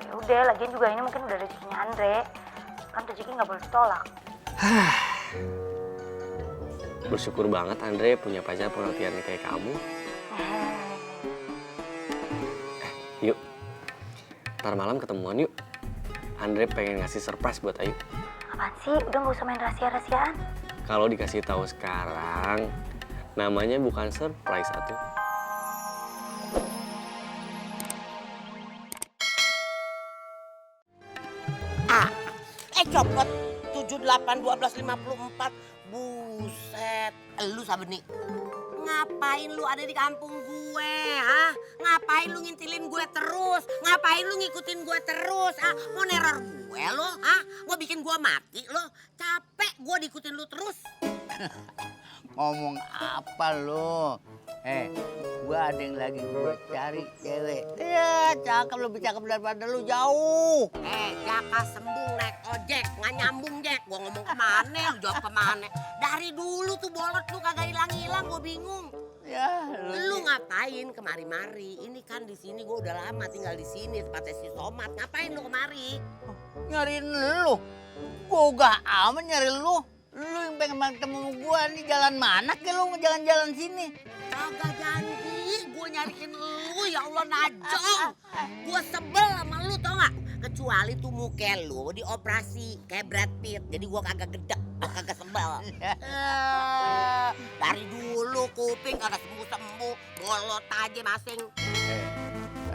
Ya udah, lagian juga ini mungkin udah rezekinya Andre. Kan rezeki nggak boleh ditolak. Bersyukur banget Andre punya pacar pengertian kayak kamu. Yuk, ntar malam ketemuan yuk. Andre pengen ngasih surprise buat Ayu. Apaan sih? Udah nggak usah main rahasia-rahasiaan. Kalau dikasih tahu sekarang, namanya bukan surprise atuh. Copot 78 12 54. Buset, lu Sabeni. Ngapain lu ada di kampung gue, ha? Ngapain lu ngintilin gue terus? Ngapain lu ngikutin gue terus, ha? Mau neror gue lo, ha? Mau bikin gue mati lo? Capek gue diikutin lu terus. Ngomong apa lo? Gua ada yang lagi gue cari cewek. Ya, cakep, lebih cakep daripada lu jauh. Jaka sembung naik ojek, nggak nyambung Jack. Gua ngomong kemana, lu jawab kemana. Dari dulu tuh bolot lu kagak hilang-hilang, gua bingung. Ya, Lu ngapain kemari-mari? Ini kan di sini gua udah lama tinggal di sini, tempatnya si Somat. Ngapain lu kemari? nyariin lu. Gua gak aman nyari lu. Lu yang pengen ketemu sama gua nih, jalan mana ke lu jalan-jalan sini? Kagak janji, gue nyariin lu, ya Allah najong. Gue sebel sama lu tau gak? Kecuali tuh muka lu dioperasi kayak Brad Pitt. Jadi gue kagak gedek, gue kagak sebel. Dari dulu kuping kagak sembuh-sembuh, bolot aja masing.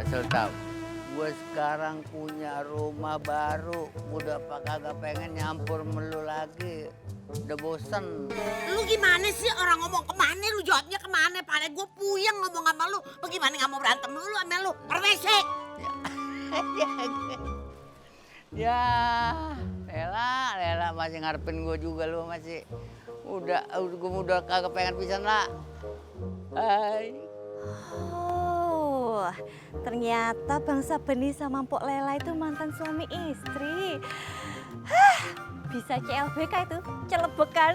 Asal tahu, gue sekarang punya rumah baru. Udah kagak pengen nyampur melu lagi. Udah bosen. Lu gimana sih orang ngomong kemana, lu jawabnya kemana? Padahal gue puyeng ngomong sama lu. Bagaimana gak mau berantem lu sama lu? Permisi. Ya, Lela masih ngarepin gue juga lu masih. Gue udah kagak pengen pisan lah. Hai. Oh, ternyata Bang Sabeni sama Mpok Lela itu mantan suami istri. Bisa CLBK itu, celebekan.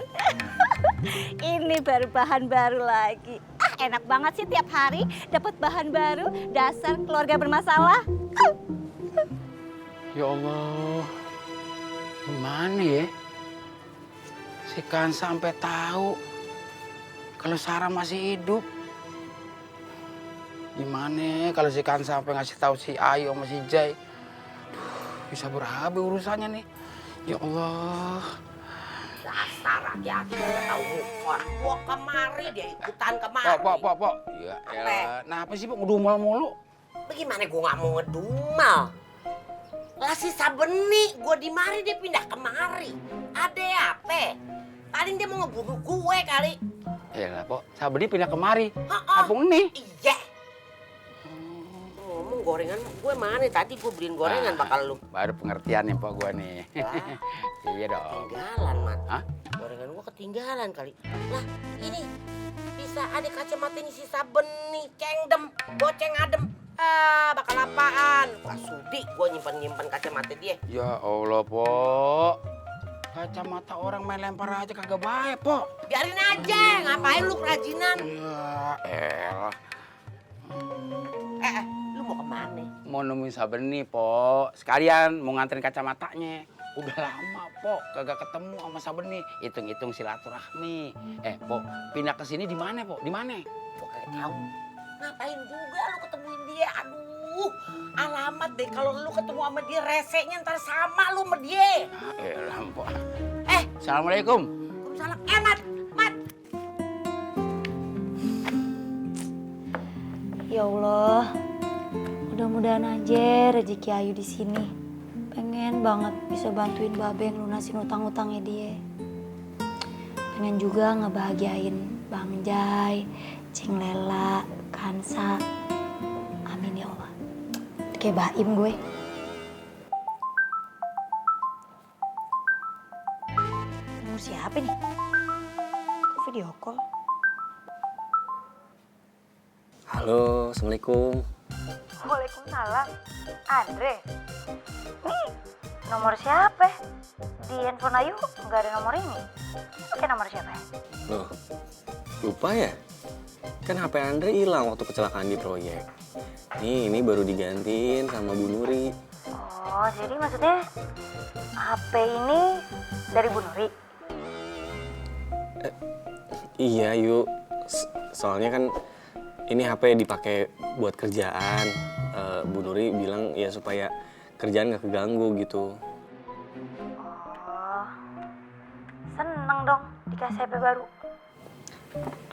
Ini baru bahan baru lagi. Enak banget sih tiap hari dapat bahan baru, dasar keluarga bermasalah. Ya Allah, gimana ya? Si Kan sampai tahu kalau Sarah masih hidup. Gimana kalau si Kan sampai ngasih tahu si Ayu sama si Jai? Bisa berabe urusannya nih. Ya Allah. Dasar laki-laki udah tahu move on. Gua kemari dia ikutan kemari. Pok. Ya elah. Nah apa sih Pok ngedumel mulu? Bagaimana gua nggak mau ngedumel? Lah si Sabeni, gua di mari dia pindah kemari. Ada apa? Paling dia mau ngebunuh gue kali. Ya Pok, Sabeni pindah kemari. Ha-ha. Kampung nih. Iya. Ngomong gorengan gue mana? Tadi gue beliin gorengan bakal lu. Baru pengertian nih Pok gua nih. Iya dong. Ketinggalan, Mat. Hah? Gorengan gue ketinggalan kali. Lah, ini bisa ada kacamatanya si Sabeni, cengdem, boceng adem. Bakal apaan? Wah, sudi gue nyimpen kacamata dia. Ya Allah, Pok. Kacamata orang main lempar aja kagak baik, Pok. Biarin aja, ngapain lu kerajinan? Ya elah. Lu mau kemana? Mau nemuin Sabeni, Pok. Sekalian mau nganterin kacamatanya. Udah lama, Pok. Kagak ketemu sama Sabeni. Hitung-hitung silaturahmi. Pok, pindah ke sini di mana, Pok? Di mana? Gue kayak tahu. Ngapain juga lu ketemuin dia? Aduh, alamat deh kalau lu ketemu sama dia resenya ntar sama lu sama dia. Elah, Pok. Waalaikumsalam. Assalamualaikum. Mat. Ya Allah, mudah-mudahan aja rezeki Ayu di sini. Pengen banget bisa bantuin Babe yang lunasin utang-utangnya dia. Pengen juga ngebahagiain Bang Jai, Cing Lela, Kansa. Amin ya Allah. Kayak Baim gue. Nomor siapa nih? Kok video call? Halo, Assalamualaikum. Waalaikumsalam. Andre. Nih, nomor siapa? Di handphone Ayu nggak ada nomor ini. Pakai nomor siapa? Loh, lupa ya? Kan HP Andre hilang waktu kecelakaan di proyek. Ini baru digantiin sama Bu Nuri. Oh, jadi maksudnya HP ini dari Bu Nuri? Iya, yuk. Soalnya kan ini HP dipakai buat kerjaan. Bu Nuri bilang ya supaya kerjaan nggak keganggu gitu. Oh, seneng dong dikasih HP baru.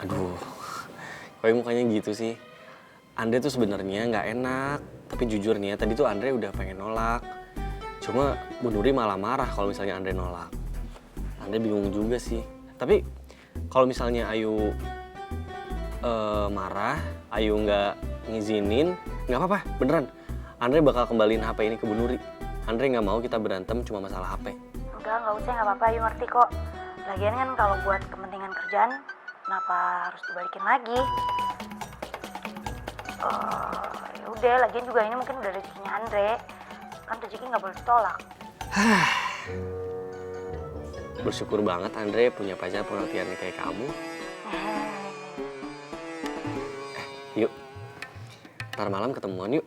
Aduh, kok mukanya gitu sih? Andre tuh sebenarnya nggak enak, tapi jujur nih ya, tadi tuh Andre udah pengen nolak. Cuma Bu Nuri malah marah kalau misalnya Andre nolak. Andre bingung juga sih. Tapi kalau misalnya Ayu marah, Ayu nggak ngizinin, nggak apa-apa, beneran. Andre bakal kembaliin HP ini ke Bu Nuri. Andre nggak mau kita berantem cuma masalah HP. Nggak usah, nggak apa-apa, Ayu ngerti kok. Lagian kan kalau buat kepentingan kerjaan, kenapa harus dibalikin lagi? Ya udah, lagian juga ini mungkin udah rezekinya Andre. Kan rezeki nggak boleh ditolak. Bersyukur banget Andre punya pacar pengertian kayak kamu. Yuk, ntar malam ketemuan yuk.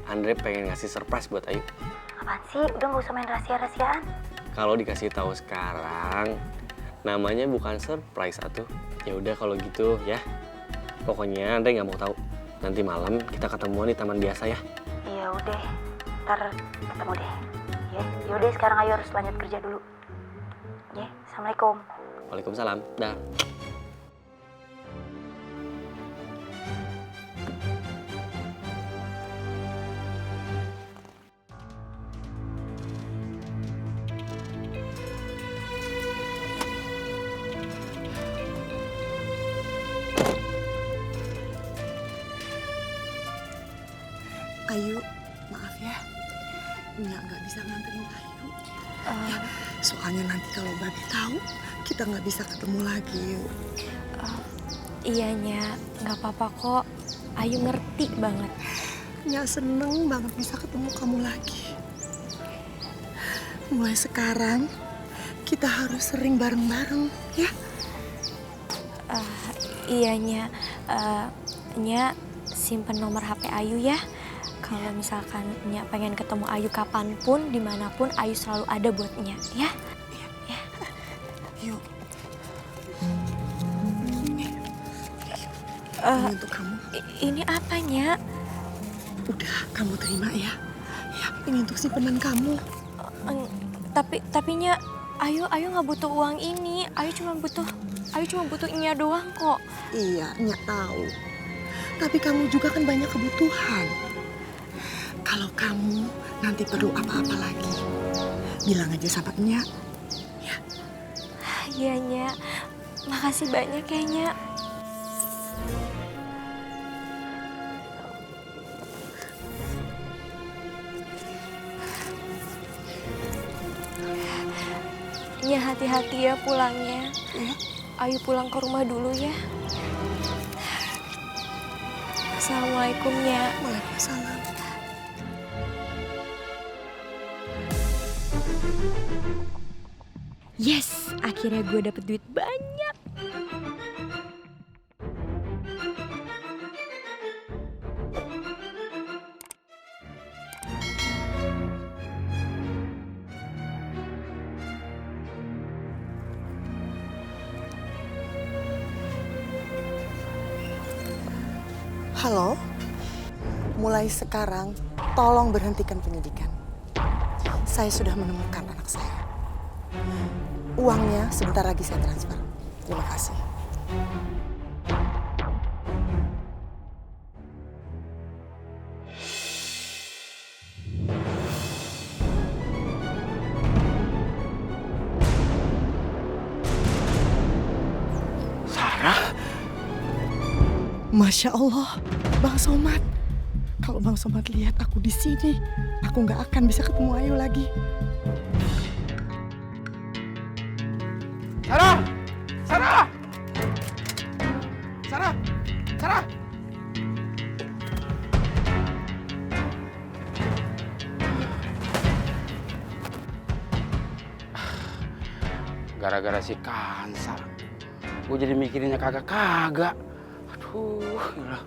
Andre pengen ngasih surprise buat Ayu. Apaan sih? Udah nggak usah main rahasia-rahasiaan. Kalau dikasih tahu sekarang, namanya bukan surprise atuh. Ya udah kalau gitu ya. Pokoknya Andre nggak mau tahu. Nanti malam kita ketemuan di taman biasa ya. Iya udah, ntar ketemu deh. Ya, yaudah sekarang Ayu harus lanjut kerja dulu. Ya, assalamualaikum. Waalaikumsalam. Dah. Ayu, maaf ya, Nya nggak bisa nganterin Ayu. Ya, soalnya nanti kalau Babe tahu, kita nggak bisa ketemu lagi, yuk. Iya, Nya, nggak apa-apa kok. Ayu ngerti banget. Nya seneng banget bisa ketemu kamu lagi. Mulai sekarang, kita harus sering bareng-bareng, ya. Iya, Nya. Nya simpen nomor HP Ayu ya. Kalau misalkan Nya pengen ketemu Ayu kapanpun, dimanapun, Ayu selalu ada buat Nya, ya? Ya. Yuk. Ini untuk kamu. Ini apa, Nya? Udah, kamu terima ya. Ya, ini untuk simpenan kamu. Tapi Nya, Ayu nggak butuh uang ini. Ayu cuma butuh Nya doang kok. Iya, Nya tahu. Tapi kamu juga kan banyak kebutuhan. Kalau kamu nanti perlu apa-apa lagi, bilang aja sama Nya. Ya. Iya, Nya. Makasih banyak ya, Nya. Nya hati-hati ya pulangnya. Ya. Ayu pulang ke rumah dulu ya. Assalamualaikum, Nya. Waalaikumsalam. Yes, akhirnya gue dapet duit banyak. Halo, mulai sekarang tolong berhentikan penyidikan. Saya sudah menemukan anak saya. Uangnya sebentar lagi saya transfer. Terima kasih. Sarah? Masya Allah, Bang Somad. Kalau Bang Somad lihat aku di sini, aku nggak akan bisa ketemu Ayu lagi. Sarah! Sarah! Sarah! Sarah! Gara-gara si Kansar, gue jadi mikirinnya kagak-kagak. Aduh, gila.